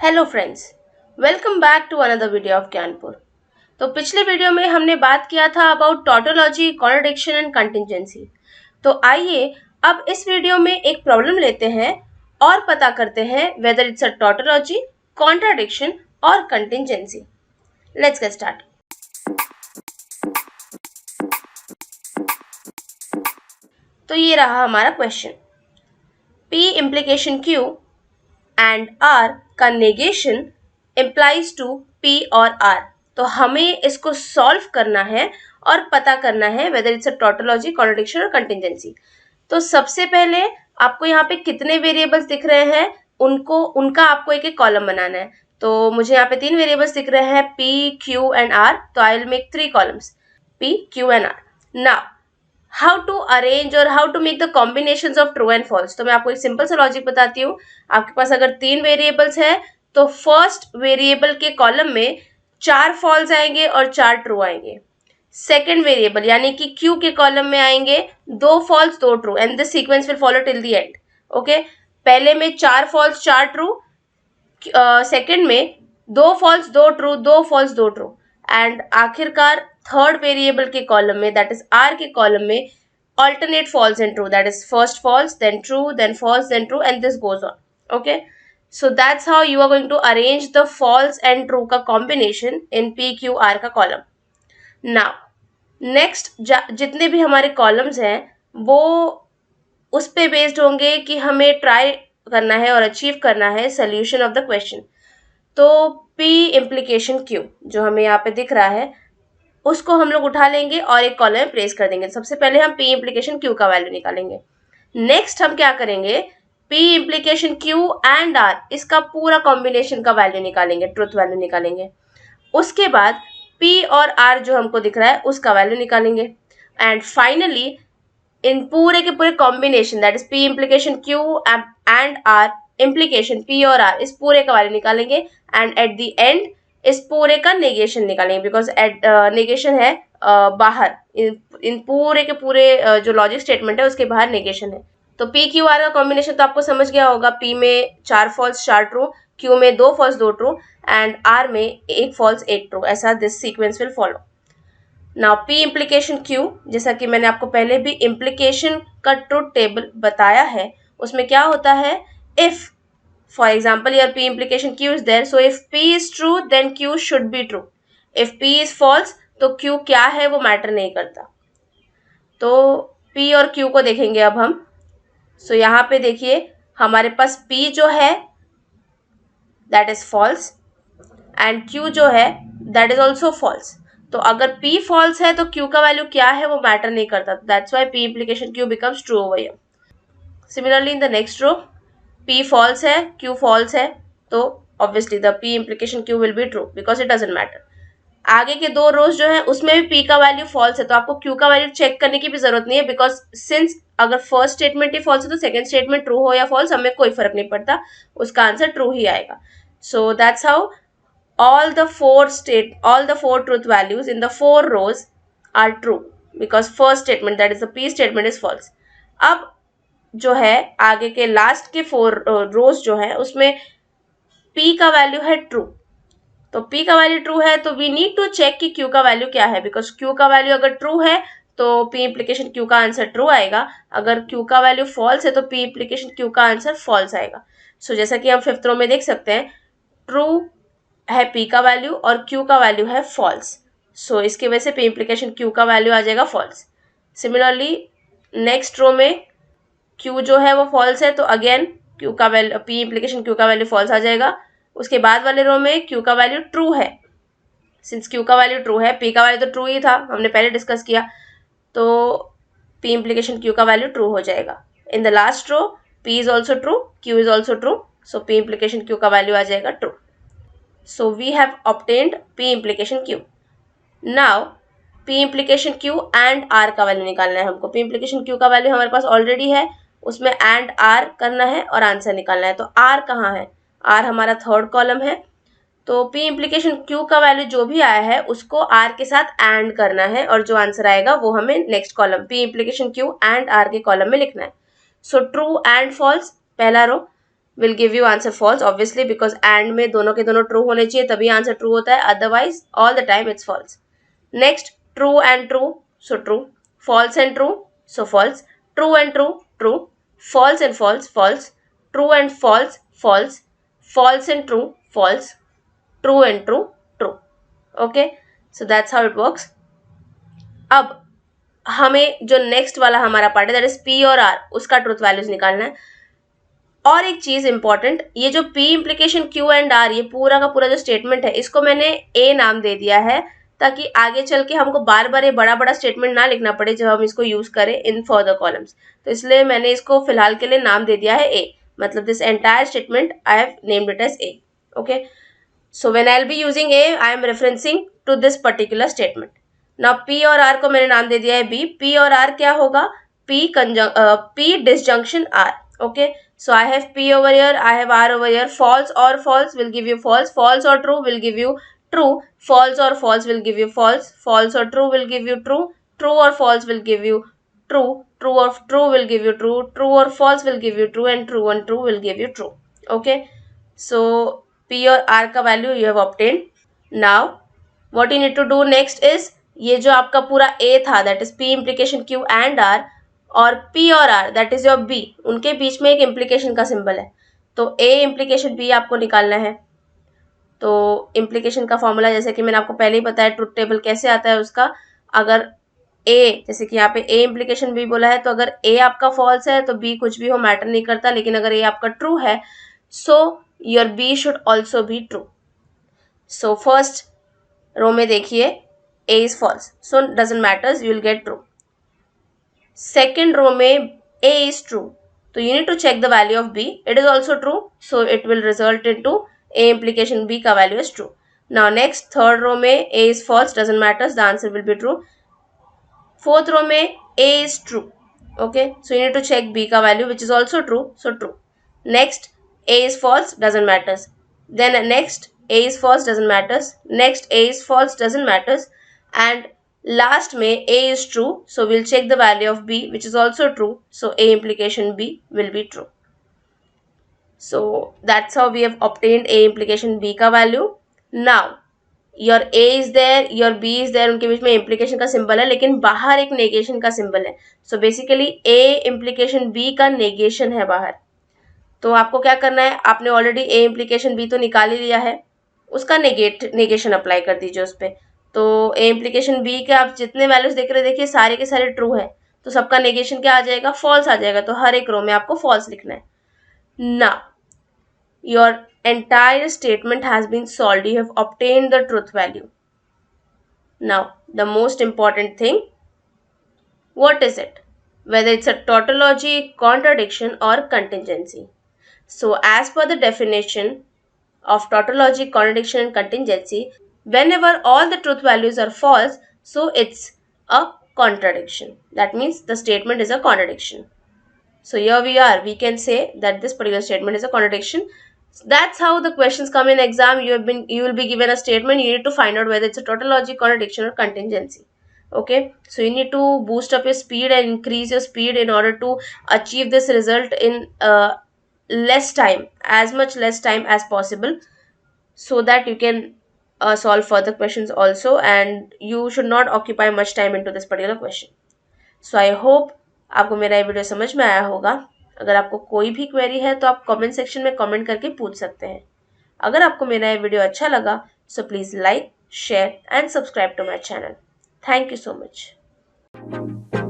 Hello friends, welcome back to another video of Gyanpur. तो पिछले video में हमने बात किया था about tautology, contradiction and contingency. तो आइए अब इस वीडियो में एक प्रॉब्लम लेते हैं और पता करते हैं whether it's a tautology, contradiction और कंटिंजेंसी। Let's get start. तो ये रहा हमारा question. P implication Q and R का नेगेशन इम्प्लाइज टू P और R। तो हमें इसको सॉल्व करना है और पता करना है whether it's a tautology, contradiction और कंटिंजेंसी। तो सबसे पहले आपको यहाँ पे कितने वेरिएबल्स दिख रहे हैं, उनका आपको एक एक कॉलम बनाना है। तो मुझे यहाँ पे 3 वेरिएबल्स दिख रहे हैं, P, Q एंड R। तो I will make 3 columns, P, Q and R। Now how to arrange और how to make the combination of true and false. तो मैं आपको एक सिंपल सा लॉजिक बताती हूँ। आपके पास अगर 3 वेरिएबल्स है तो फर्स्ट वेरिएबल के कॉलम में 4 फॉल्स आएंगे और 4 ट्रू आएंगे। सेकेंड वेरिएबल यानी कि Q के कॉलम में आएंगे 2 false 2 true and this sequence will follow till the end. Okay, पहले में 4 फॉल्स 4 ट्रू, सेकेंड में 2 false 2 true 2 false 2 true and आखिरकार थर्ड वेरिएबल के कॉलम में दैट इज R के कॉलम में alternate false and true, that is first false then true then false then true and this goes on. Okay, so that's how you are going to arrange the false and true का combination in PQR का column. Now next जितने भी हमारे columns हैं वो उस पे based होंगे कि हमें ट्राई करना है और अचीव करना है सोल्यूशन ऑफ द क्वेश्चन। तो P implication Q जो हमें यहाँ पे दिख रहा है उसको हम लोग उठा लेंगे और एक कॉलम में प्लेस कर देंगे। सबसे पहले हम P इम्प्लीकेशन Q का वैल्यू निकालेंगे। नेक्स्ट हम क्या करेंगे, P implication Q and R इसका पूरा कॉम्बिनेशन का वैल्यू निकालेंगे, ट्रुथ वैल्यू निकालेंगे। उसके बाद P और R जो हमको दिख रहा है उसका वैल्यू निकालेंगे एंड फाइनली इन पूरे के पूरे combination that is P implication Q and R implication P और R इस पूरे का वैल्यू निकालेंगे एंड एट द एंड इस पूरे का नेगेशन निकालेंगे बिकॉज नेगेशन है बाहर, इन पूरे के पूरे जो लॉजिक स्टेटमेंट है उसके बाहर नेगेशन है। तो P Q R का कॉम्बिनेशन तो आपको समझ गया होगा। P में 4 फॉल्स 4 ट्रू, Q में 2 फॉल्स 2 ट्रू एंड R में 1 फॉल्स 1 ट्रू। ऐसा this sequence will follow. Now P implication Q, जैसा कि मैंने आपको पहले भी इम्प्लीकेशन का ट्रुथ टेबल बताया है, उसमें क्या होता है, if for example here P implication Q is there, so if P is true then Q should be true, if P is false तो Q क्या है वो मैटर नहीं करता। तो P और Q को देखेंगे अब हम। सो यहाँ पे देखिए हमारे पास P जो है that is false and Q जो है that is also false। तो अगर P false है तो Q का वैल्यू क्या है वो मैटर नहीं करता। that's why P implication Q becomes true over here. Similarly in the next row P false है, Q false है, तो obviously the P implication Q will be true because it doesn't matter. आगे के 2 रोज जो है उसमें भी P का वैल्यू false है तो आपको Q का वैल्यू चेक करने की भी जरूरत नहीं है बिकॉज सिंस अगर फर्स्ट स्टेटमेंट ही false है तो सेकंड स्टेटमेंट ट्रू हो या false हमें कोई फर्क नहीं पड़ता, उसका आंसर ट्रू ही आएगा। So that's how all the 4 truth values in the 4 rows are true because first statement that is the P statement is false. अब जो है आगे के लास्ट के 4 रोज जो है उसमें P का वैल्यू है ट्रू। तो P का वैल्यू ट्रू है तो वी नीड टू चेक कि Q का वैल्यू क्या है बिकॉज Q का वैल्यू अगर ट्रू है तो P इम्प्लीकेशन Q का आंसर ट्रू आएगा, अगर Q का वैल्यू फॉल्स है तो P इम्प्लीकेशन Q का आंसर फॉल्स आएगा। सो जैसा कि हम 5th रो में देख सकते हैं ट्रू है P का वैल्यू और Q का वैल्यू है फॉल्स। सो इसकी वजह से P इम्प्लीकेशन Q का वैल्यू आ जाएगा फॉल्स। सिमिलरली नेक्स्ट रो में Q जो है वो फॉल्स है तो अगेन Q का वैल्यू P इम्प्लीकेशन Q का वैल्यू फॉल्स आ जाएगा। उसके बाद वाले रो में Q का वैल्यू ट्रू है, सिंस Q का वैल्यू ट्रू है, P का वैल्यू तो ट्रू ही था, हमने पहले डिस्कस किया, तो P इम्प्लीकेशन Q का वैल्यू ट्रू हो जाएगा। In the last row P is also true, Q is also true, so P implication Q का वैल्यू आ जाएगा true. So we have obtained P implication Q। Now P implication Q and R का value निकालना है हमको। P implication Q का value हमारे पास already है, उसमें एंड R करना है और आंसर निकालना है। तो R कहाँ है, R हमारा थर्ड कॉलम है, तो P इम्प्लीकेशन Q का वैल्यू जो भी आया है उसको R के साथ एंड करना है और जो आंसर आएगा वो हमें next column P implication Q and R के कॉलम में लिखना है। सो ट्रू एंड फॉल्स पहला रो, will give you answer false obviously, because and में दोनों के दोनों true होने चाहिए तभी answer true होता है, otherwise all the time it's false. Next, true and true, so true. False and true, so false. True and true, true. False and false, false. True and false, false. False and true, false. True and true, true. Okay, so that's how it works. अब हमें जो next वाला हमारा part है that is P और R, उसका truth values निकालना है. और एक चीज इंपॉर्टेंट, ये जो P implication Q and R, ये पूरा का पूरा जो स्टेटमेंट है इसको मैंने ए नाम दे दिया है ताकि आगे चल के हमको बार बार ये बड़ा बड़ा स्टेटमेंट ना लिखना पड़े जब हम इसको यूज करें इन फर्दर कॉलम्स. तो इसलिए मैंने इसको फिलहाल के लिए नाम दे दिया है ए, मतलब this entire statement I have named it as A. Okay, so when I will be using A I am referencing to this particular statement. Now P और आर को मैंने नाम दे दिया है बी. पी और आर क्या होगा? P disjunction R. Okay, so I have P over here, I have R over here. False or false will give you false. False or true will give you true. False or false will give you false. False or true will give you true. True or false will give you true. True or true will give you true. True or false will give you true. And true will give you true. Okay. So P or R का value you have obtained. Now what you need to do next is ये जो आपका पूरा A था that is P implication Q and R और P और R that is your B, उनके बीच में एक इम्प्लीकेशन का सिंबल है. तो A इम्प्लीकेशन B आपको निकालना है. तो इम्प्लीकेशन का फॉर्मूला जैसे कि मैंने आपको पहले ही बताया, ट्रुथ टेबल कैसे आता है उसका. अगर A, जैसे कि यहाँ पे A इम्प्लीकेशन B बोला है, तो अगर A आपका फॉल्स है तो B कुछ भी हो मैटर नहीं करता, लेकिन अगर A आपका ट्रू है so your B should also be true. So first row में देखिए A is false, so doesn't matters, you will get true. Second row में A is true, so you need to check the value of B. It is also true, so it will result into A implication B का value is true. Now next third row में A is false, doesn't matter, the answer will be true. Fourth row में A is true. Okay, so you need to check B का value which is also true, so true. Next A is false, doesn't matter. Then next A is false, doesn't matter. Next A is false, doesn't matter. And last में A is true, so we'll check the value of B which is also true, so A implication B will be true. So that's how we have obtained A implication B का value. Now your A is there, your B is there, उनके बीच में implication का symbol है लेकिन बाहर एक negation का symbol है. So basically A implication B का negation है बाहर. तो आपको क्या करना है, आपने ऑलरेडी A implication B तो निकाल ही लिया है, उसका नेगेशन अप्लाई कर दीजिए उस पर. तो ए इम्प्लीकेशन बी के आप जितने वैल्यूज देख रहे देखिए सारे के सारे ट्रू है, तो सबका नेगेशन क्या आ जाएगा? फॉल्स आ जाएगा. तो हर एक रो में आपको फॉल्स लिखना है. ना your entire statement has been solved, you have obtained the truth value. Now the most important thing, what is it? Whether it's a tautology, contradiction or contingency. So as per the definition of tautology, contradiction and contingency, whenever all the truth values are false, so it's a contradiction. That means the statement is a contradiction. So here we are, we can say that this particular statement is a contradiction. That's how the questions come in exam. You will be given a statement, you need to find out whether it's a tautology, contradiction or contingency. Okay, so you need to boost up your speed and increase your speed in order to achieve this result in less time, as much less time as possible, so that you can solve further questions also, and you should not occupy much time into this particular question. So I hope आपको मेरा ये video समझ में आया होगा. अगर आपको कोई भी क्वेरी है तो आप कमेंट सेक्शन में कमेंट करके पूछ सकते हैं. अगर आपको मेरा ये वीडियो अच्छा लगा so please like, share and subscribe to my channel. Thank you so much.